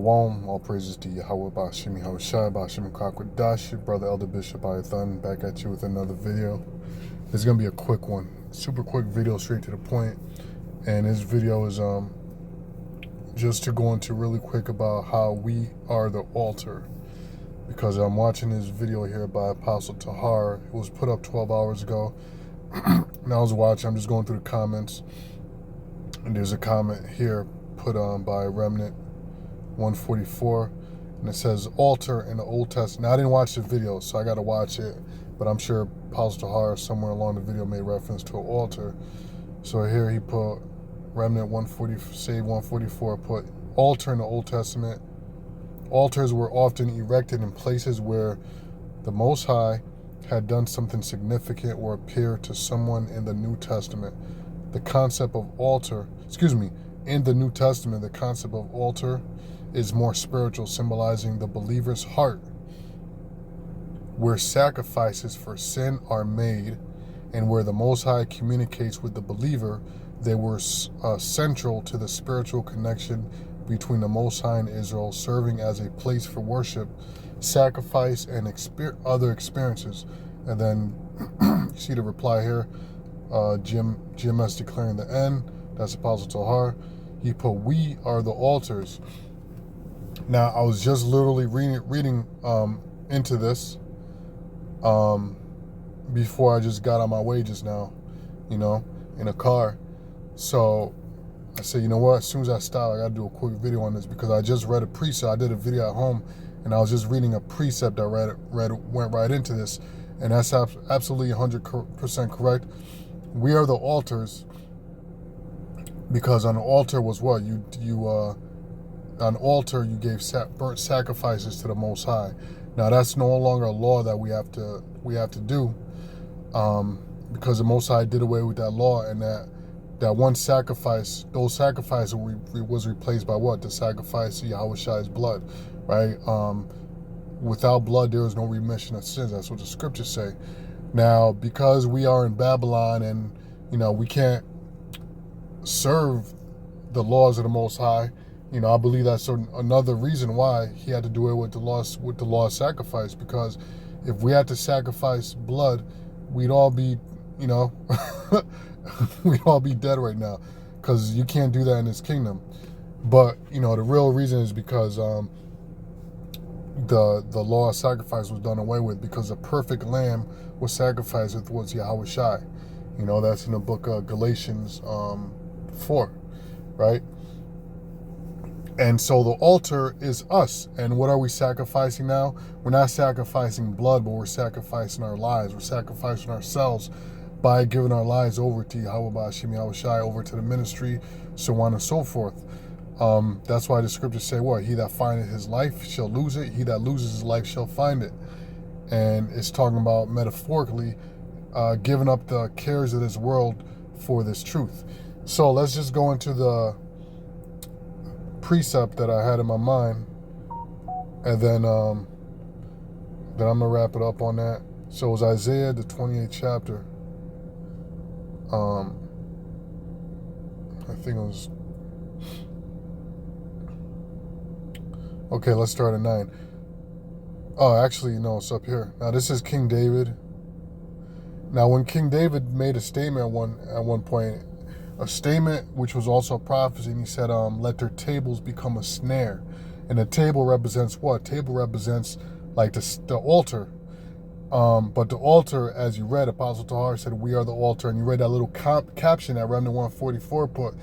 Shalom, all praises to Yahweh, Ba'ashim Yahushai, Ba'ashim Kakwadash, your brother Elder Bishop Ayathan, back at you with another video. This is going to be a quick one, super quick video, straight to the point. And this video is just to go into really quick about how we are the altar. Because I'm watching this video here by Apostle Tahar. It was put up 12 hours ago. And I was watching, I'm just going through the comments. And there's a comment here put on by Remnant 144, and it says altar in the Old Testament. Now, I didn't watch the video, so I got to watch it, but I'm sure Apostle Tahar somewhere along the video made reference to an altar. So here he put Remnant 144 put altar in the Old Testament. Altars were often erected in places where the Most High had done something significant or appeared to someone in the New Testament. The concept of altar, in the New Testament, the concept of altar is more spiritual, symbolizing the believer's heart, where sacrifices for sin are made and where the Most High communicates with the believer. They were central to the spiritual connection between the Most High and Israel, serving as a place for worship, sacrifice, and other experiences. And then you see the reply here, GMS declaring the end. That's Apostle Tahar. He put, we are the altars. Now, I was just literally reading into this before I just got on my way just now, in a car. So I said, you know what, as soon as I stop, I got to do a quick video on this because I just read a precept. I did a video at home, and I was just reading a precept that went right into this, and that's absolutely 100% correct. We are the altars. Because on an altar was what? On an altar you gave burnt sacrifices to the Most High. Now that's no longer a law that we have to do, because the Most High did away with that law, and that one sacrifice, those sacrifices was replaced by what? The sacrifice of Yahushai's blood, right? Without blood there is no remission of sins. That's what the scriptures say. Now, because we are in Babylon and we can't serve the laws of the Most High, I believe that's another reason why he had to do it with the law of sacrifice, because if we had to sacrifice blood, we'd all be, we'd all be dead right now, because you can't do that in his kingdom. But, the real reason is because the law of sacrifice was done away with, because the perfect lamb was sacrificed was Yahushai. That's in the book of Galatians 4, right? And so the altar is us. And what are we sacrificing now? We're not sacrificing blood, but we're sacrificing our lives. We're sacrificing ourselves by giving our lives over to Yahweh Ba'ashim Yahushai, over to the ministry, so on and so forth. That's why the scriptures say what? He that findeth his life shall lose it. He that loses his life shall find it. And it's talking about metaphorically giving up the cares of this world for this truth. So let's just go into the precept that I had in my mind, and then I'm gonna wrap it up on that. So it was Isaiah, the 28th chapter. I think it was. Okay, let's start at 9. Oh, actually, no, it's up here. Now this is King David. Now, when King David made a statement at one point, a statement which was also a prophecy, and he said, let their tables become a snare. And the table represents what? Table represents like the altar. But the altar, as you read, Apostle Tahar said, we are the altar. And you read that little caption that Remnant 144 put.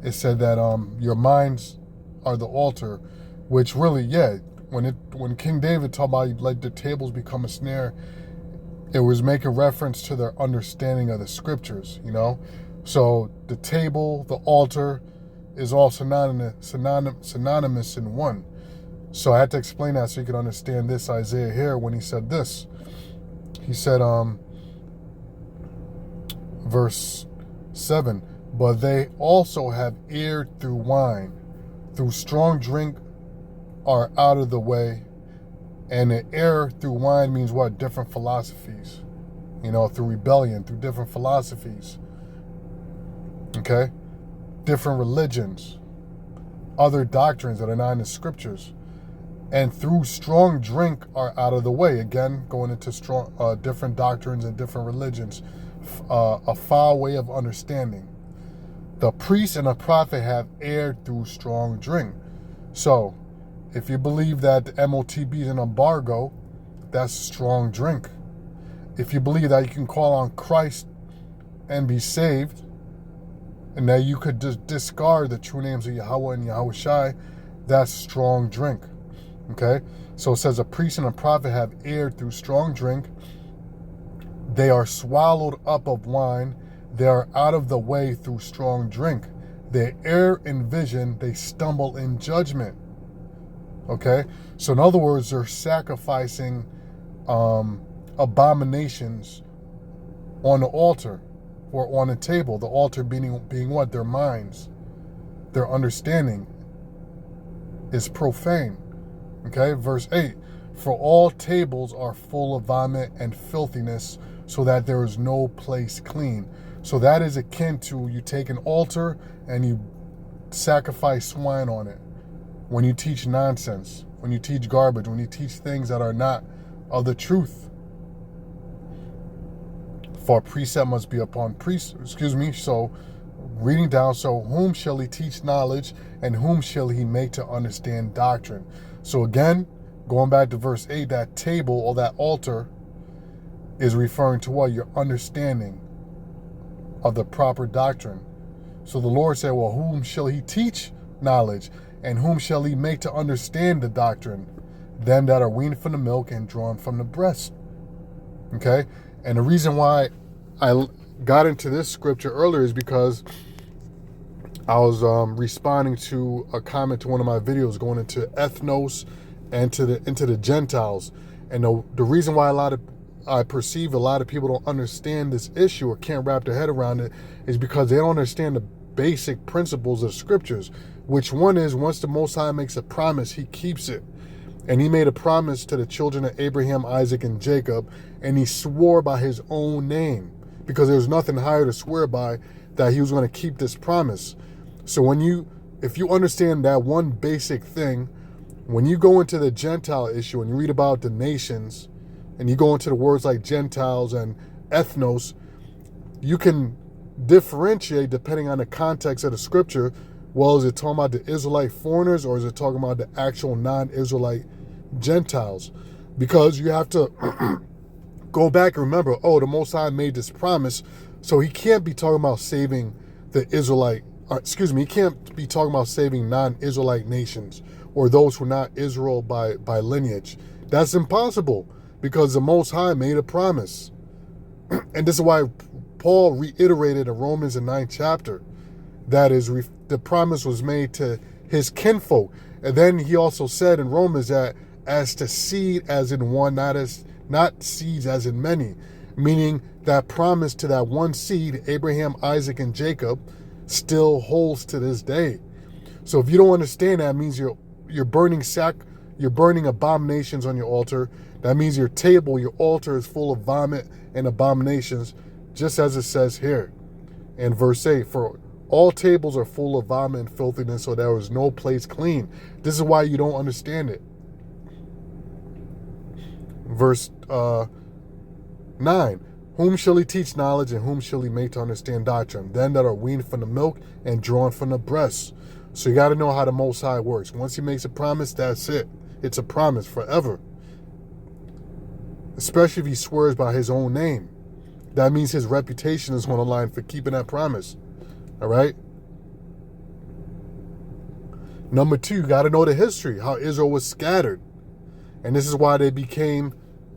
It said that your minds are the altar, which really, yeah, when King David talked about let the tables become a snare, it was making reference to their understanding of the scriptures, So the table, the altar, is all synonymous in one. So I had to explain that so you could understand this Isaiah here when he said this. He said, verse 7, but they also have erred through wine, through strong drink are out of the way. And the error through wine means what? Different philosophies. Through rebellion, through different philosophies. Okay? Different religions. other doctrines that are not in the scriptures, and through strong drink are out of the way. Again, going into strong different doctrines and different religions, a foul way of understanding. The priest and the prophet have erred through strong drink. So, if you believe that the MOTB is an embargo, that's strong drink. If you believe that you can call on Christ and be saved, and that you could just discard the true names of Yahweh and Yahushai, that's strong drink. Okay? So it says a priest and a prophet have erred through strong drink. They are swallowed up of wine. They are out of the way through strong drink. They err in vision. They stumble in judgment. Okay? So in other words, they're sacrificing abominations on the altar or on a table. The altar being what? Their minds. Their understanding is profane. Okay, verse 8. For all tables are full of vomit and filthiness, so that there is no place clean. So that is akin to you take an altar and you sacrifice swine on it. When you teach nonsense, when you teach garbage, when you teach things that are not of the truth. For precept must be upon precept. So reading down, so whom shall he teach knowledge, and whom shall he make to understand doctrine? So again, going back to verse 8, that table or that altar is referring to what? Your understanding of the proper doctrine. So the Lord said, well, whom shall he teach knowledge, and whom shall he make to understand the doctrine? Them that are weaned from the milk and drawn from the breast. Okay? And the reason why I got into this scripture earlier is because I was responding to a comment to one of my videos going into ethnos and into the Gentiles. And the reason why I perceive a lot of people don't understand this issue or can't wrap their head around it is because they don't understand the basic principles of scriptures, which one is once the Most High makes a promise, he keeps it. And he made a promise to the children of Abraham, Isaac, and Jacob, and he swore by his own name because there was nothing higher to swear by that he was going to keep this promise. So if you understand that one basic thing, when you go into the Gentile issue and you read about the nations and you go into the words like Gentiles and ethnos, you can differentiate depending on the context of the scripture. Well, is it talking about the Israelite foreigners or is it talking about the actual non-Israelite Gentiles? Because you have to go back and remember, the Most High made this promise, so he can't be talking about saving the Israelite, he can't be talking about saving non-Israelite nations or those who are not Israel by lineage. That's impossible because the Most High made a promise. And this is why Paul reiterated in Romans the 9th chapter, that is, the promise was made to his kinfolk. And then he also said in Romans that as to seed as in one, not seeds as in many, meaning that promise to that one seed, Abraham, Isaac, and Jacob, still holds to this day. So if you don't understand that, it means you're burning abominations on your altar. That means your table, your altar is full of vomit and abominations, just as it says here in verse 8. For all tables are full of vomit and filthiness, so there is no place clean. This is why you don't understand it. Verse 9. Whom shall he teach knowledge, and whom shall he make to understand doctrine? Them that are weaned from the milk and drawn from the breast. So you got to know how the Most High works. Once he makes a promise, that's it. It's a promise forever. Especially if he swears by his own name. That means his reputation is on the line for keeping that promise. All right? Number 2, you got to know the history, how Israel was scattered. And this is why they became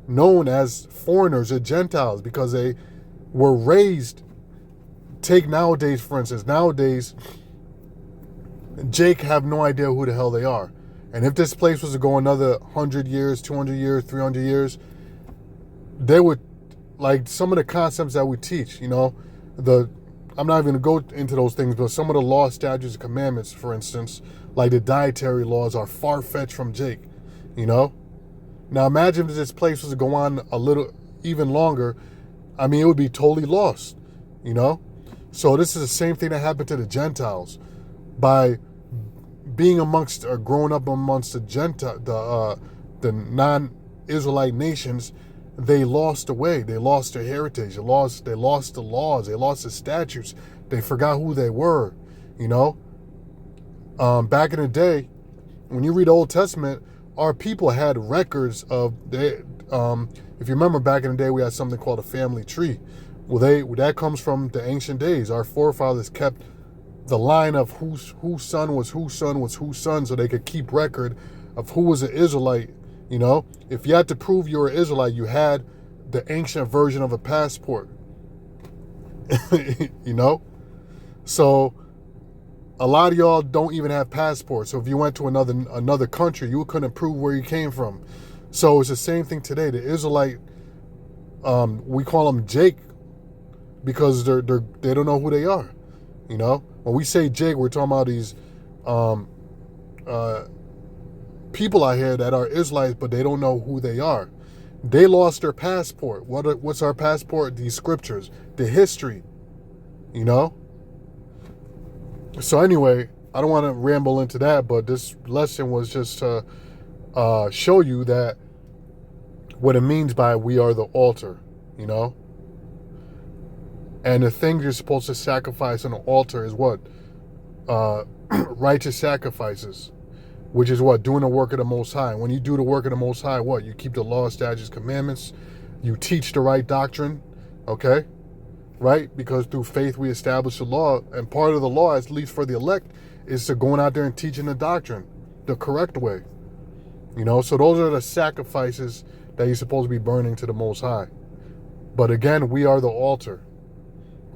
known as foreigners or Gentiles, because they were raised. Take nowadays, for instance. Nowadays, Jake have no idea who the hell they are. And if this place was to go another 100 years, 200 years, 300 years, they would, like some of the concepts that we teach, I'm not even going to go into those things, but some of the law, statutes, and commandments, for instance, like the dietary laws, are far-fetched from Jake, Now imagine if this place was to go on a little, even longer. I mean, it would be totally lost, So this is the same thing that happened to the Gentiles. By being amongst or growing up amongst the non-Israelite nations, they lost the way. They lost their heritage. They lost the laws. They lost the statutes. They forgot who they were. You know, back in the day, when you read the Old Testament, our people had records of their. If you remember, back in the day, we had something called a family tree. Well, that comes from the ancient days. Our forefathers kept the line of whose son was whose son was whose son, so they could keep record of who was an Israelite. You know, if you had to prove you were an Israelite, you had the ancient version of a passport. You know, so a lot of y'all don't even have passports. So if you went to another country, you couldn't prove where you came from. So it's the same thing today. The Israelite, we call them Jake because they don't know who they are. You know, when we say Jake, we're talking about these people out here that are Israelites, but they don't know who they are. They lost their passport. What's our passport? These scriptures, the history. You know. So anyway, I don't want to ramble into that, but this lesson was just to show you that what it means by we are the altar, you know? And the thing you're supposed to sacrifice on the altar is what? Righteous sacrifices, which is what? Doing the work of the Most High. When you do the work of the Most High, what? You keep the law, statutes, commandments. You teach the right doctrine, okay? Right? Because through faith we establish the law, and part of the law, at least for the elect, is to going out there and teaching the doctrine the correct way. You know, so those are the sacrifices that you're supposed to be burning to the Most High. But again, we are the altar,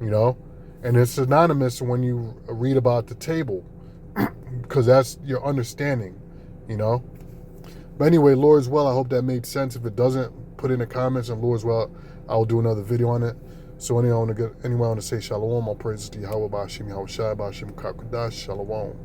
you know, and it's synonymous when you read about the table, because that's your understanding, you know. But anyway, Lord's well, I hope that made sense. If it doesn't, put in the comments, and Lord's well, I'll do another video on it. So anyway, I want to say shalom. All praises to Yahweh, Ba'ashim Yahushua, Ba'ashim Kakudash, shalom.